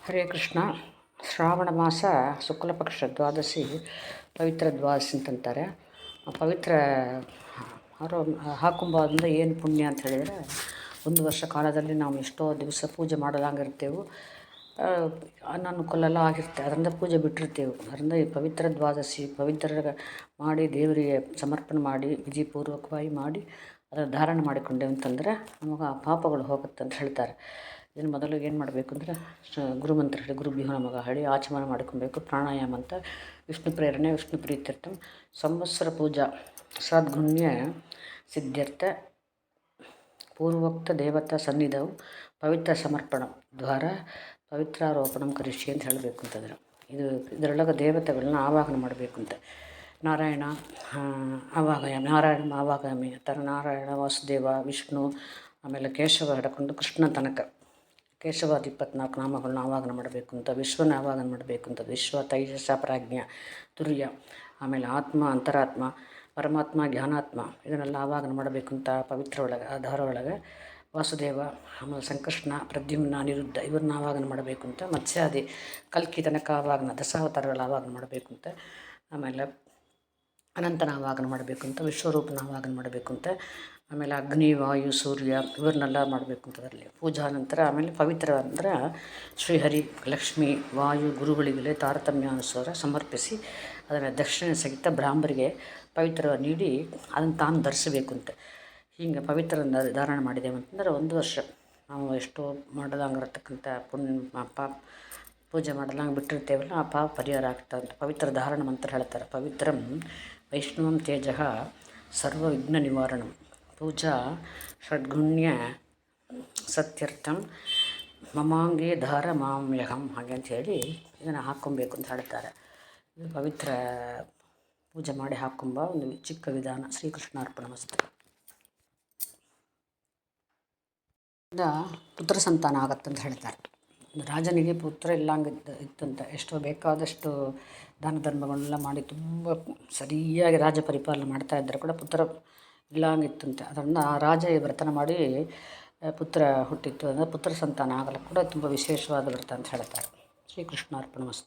ಹರೇ ಕೃಷ್ಣ. ಶ್ರಾವಣ ಮಾಸ ಶುಕ್ಲಪಕ್ಷ ದ್ವಾದಶಿ ಪವಿತ್ರ ದ್ವಾದಶಿ ಅಂತಂತಾರೆ. ಪವಿತ್ರ ಹಾಕುಂಬದಿಂದ ಏನು ಪುಣ್ಯ ಅಂತ ಹೇಳಿದರೆ, ಒಂದು ವರ್ಷ ಕಾಲದಲ್ಲಿ ನಾವು ಎಷ್ಟೋ ದಿವಸ ಪೂಜೆ ಮಾಡೋದಂಗಿರ್ತೇವೆ, ಅನಾನುಕೂಲ ಆಗಿರುತ್ತೆ, ಅದರಿಂದ ಪೂಜೆ ಬಿಟ್ಟಿರ್ತೇವೆ. ಅದರಿಂದ ಈ ಪವಿತ್ರ ದ್ವಾದಶಿ ಪವಿತ್ರ ಮಾಡಿ ದೇವರಿಗೆ ಸಮರ್ಪಣೆ ಮಾಡಿ ವಿಧಿಪೂರ್ವಕವಾಗಿ ಮಾಡಿ ಅದರ ಧಾರಣೆ ಮಾಡಿಕೊಂಡೇವೆ ಅಂತಂದರೆ ನಮಗೆ ಆ ಪಾಪಗಳು ಹೋಗುತ್ತೆ ಅಂತ ಹೇಳ್ತಾರೆ. ಇದನ್ನು ಮೊದಲು ಏನು ಮಾಡಬೇಕು ಅಂದರೆ, ಗುರುಮಂತ್ರ ಹೇಳಿ ಗುರುಭ್ಯೋ ನಮಃ ಹೇಳಿ ಆಚಮನ ಮಾಡ್ಕೊಬೇಕು. ಪ್ರಾಣಾಯಾಮ ಅಂತ ವಿಷ್ಣು ಪ್ರೇರಣೆ ವಿಷ್ಣು ಪ್ರೀತ್ಯರ್ಥಂ ಸಂವತ್ಸರ ಪೂಜಾ ಸದ್ಗುಣ್ಯ ಸಿದ್ಧ್ಯರ್ಥ ಪೂರ್ವೋಕ್ತ ದೇವತಾ ಸನ್ನಿಧವು ಪವಿತ್ರ ಸಮರ್ಪಣ ದ್ವಾರ ಪವಿತ್ರಾರೋಪಣಂ ಕರಿಷ್ಯೆ ಅಂತ ಹೇಳಬೇಕು ಅಂತಂದ್ರೆ, ಇದರೊಳಗೆ ದೇವತೆಗಳನ್ನ ಆವಾಹನೆ ಮಾಡಬೇಕು ಅಂತ. ನಾರಾಯಣ ಆವಾಗಯಾಮಿ, ನಾರಾಯಣ ಆವಾಗಯಾಮಿ ಥರ ನಾರಾಯಣ, ವಾಸುದೇವ, ವಿಷ್ಣು, ಆಮೇಲೆ ಕೇಶವ ಹಿಡ್ಕೊಂಡು ಕೃಷ್ಣ ತನಕ ಕೇಶವಾದ 24 ನಾಮಗಳನ್ನ ಆವಾಹನೆ ಮಾಡಬೇಕು ಅಂತ. ವಿಶ್ವನ ಆವಾಹನೆ ಮಾಡಬೇಕು ಅಂತ. ವಿಶ್ವ, ತೈಜಸ, ಪ್ರಾಜ್ಞ, ತುರ್ಯ, ಆಮೇಲೆ ಆತ್ಮ, ಅಂತರಾತ್ಮ, ಪರಮಾತ್ಮ, ಜ್ಞಾನಾತ್ಮ, ಇದನ್ನೆಲ್ಲ ಆವಾಹನೆ ಮಾಡಬೇಕು ಅಂತ. ಪವಿತ್ರ ಒಳಗೆ ದಾರ ಒಳಗೆ ವಾಸುದೇವ, ಆಮೇಲೆ ಸಂಕೃಷ್ಣ, ಪ್ರದ್ಯುಮ್ನ, ಅನಿರುದ್ಧ ಇವ್ರನ್ನ ಆವಾಹನೆ ಮಾಡಬೇಕು ಅಂತ. ಮತ್ಸ್ಯಾದಿ ಕಲ್ಕಿ ತನಕ ಆವಾಹನ ದಶಾವತಾರಗಳ ಆವಾಹನೆ ಮಾಡಬೇಕು ಅಂತ. ಆಮೇಲೆ ಅನಂತನ ಆವಾಹನೆ ಮಾಡಬೇಕು ಅಂತ. ವಿಶ್ವರೂಪನ ಆವಾಹನೆ ಮಾಡಬೇಕು ಅಂತ. ಆಮೇಲೆ ಅಗ್ನಿ, ವಾಯು, ಸೂರ್ಯ ಇವ್ರನ್ನೆಲ್ಲ ಮಾಡಬೇಕು ಅಂತ ಅದರಲ್ಲಿ ಪೂಜಾ ನಂತರ. ಆಮೇಲೆ ಪವಿತ್ರ ಅಂದ್ರೆ ಶ್ರೀಹರಿ, ಲಕ್ಷ್ಮಿ, ವಾಯು ಗುರುಗಳಿಗೆಲ್ಲ ತಾರತಮ್ಯಾನುಸಾರ ಸಮರ್ಪಿಸಿ ಅದನ್ನು ದಕ್ಷಿಣ ಸಹಿತ ಬ್ರಾಹ್ಮರಿಗೆ ಪವಿತ್ರ ನೀಡಿ ಅದನ್ನು ತಾನು ಧರಿಸಬೇಕು ಅಂತ. ಹೀಗೆ ಪವಿತ್ರ ಧಾರಣೆ ಮಾಡಿದ್ದೇವೆ ಅಂತಂದ್ರೆ ಒಂದು ವರ್ಷ ನಾವು ಎಷ್ಟೋ ಮಾಡದಂಗಿರತಕ್ಕಂಥ ಪಾಪ ಪೂಜೆ ಮಾಡದಂಗೆ ಬಿಟ್ಟಿರ್ತೇವಲ್ಲ, ಆ ಪಾಪ ಪರಿಹಾರ ಆಗ್ತಾ ಅಂತ ಪವಿತ್ರ ಧಾರಣ ಮಂತ್ರ ಹೇಳ್ತಾರೆ. ಪವಿತ್ರಂ ವೈಷ್ಣವಂ ತೇಜಃ ಸರ್ವ ವಿಘ್ನ ನಿವಾರಣಂ ಪೂಜಾ ಷಡ್ಗುಣ್ಯ ಸತ್ಯರ್ಥಂ ಮಮಾಂಗೇ ಧಾರ ಮಾಮ್ಯಹಂ ಹಾಗೆ ಅಂತ ಹೇಳಿ ಇದನ್ನು ಹಾಕ್ಕೊಬೇಕು ಅಂತ ಹೇಳ್ತಾರೆ. ಇದು ಪವಿತ್ರ ಪೂಜೆ ಮಾಡಿ ಹಾಕ್ಕೊಂಬ ಒಂದು ಚಿಕ್ಕ ವಿಧಾನ. ಶ್ರೀಕೃಷ್ಣಾರ್ಪಣಮಸ್ತು. ಪುತ್ರ ಸಂತಾನ ಆಗತ್ತಂತ ಹೇಳ್ತಾರೆ. ರಾಜನಿಗೆ ಪುತ್ರ ಇಲ್ಲಂಗಿದ್ದು ಇತ್ತಂತ. ಎಷ್ಟೋ ಬೇಕಾದಷ್ಟು ದಾನ ಧರ್ಮಗಳನ್ನೆಲ್ಲ ಮಾಡಿ ತುಂಬ ಸರಿಯಾಗಿ ರಾಜ ಪರಿಪಾಲನೆ ಮಾಡ್ತಾ ಇದ್ದರೆ ಕೂಡ ಪುತ್ರ ಇಲ್ಲಂಗಿತ್ತಂತೆ. ಅದರಿಂದ ಆ ರಾಜ ವ್ರತನ ಮಾಡಿ ಪುತ್ರ ಹುಟ್ಟಿತ್ತು ಅಂದರೆ ಪುತ್ರ ಸಂತಾನ ಆಗಲು ಕೂಡ ತುಂಬ ವಿಶೇಷವಾದ ವ್ರತ ಅಂತ ಹೇಳ್ತಾರೆ. ಶ್ರೀಕೃಷ್ಣಾರ್ಪಣಮಸ್ತು.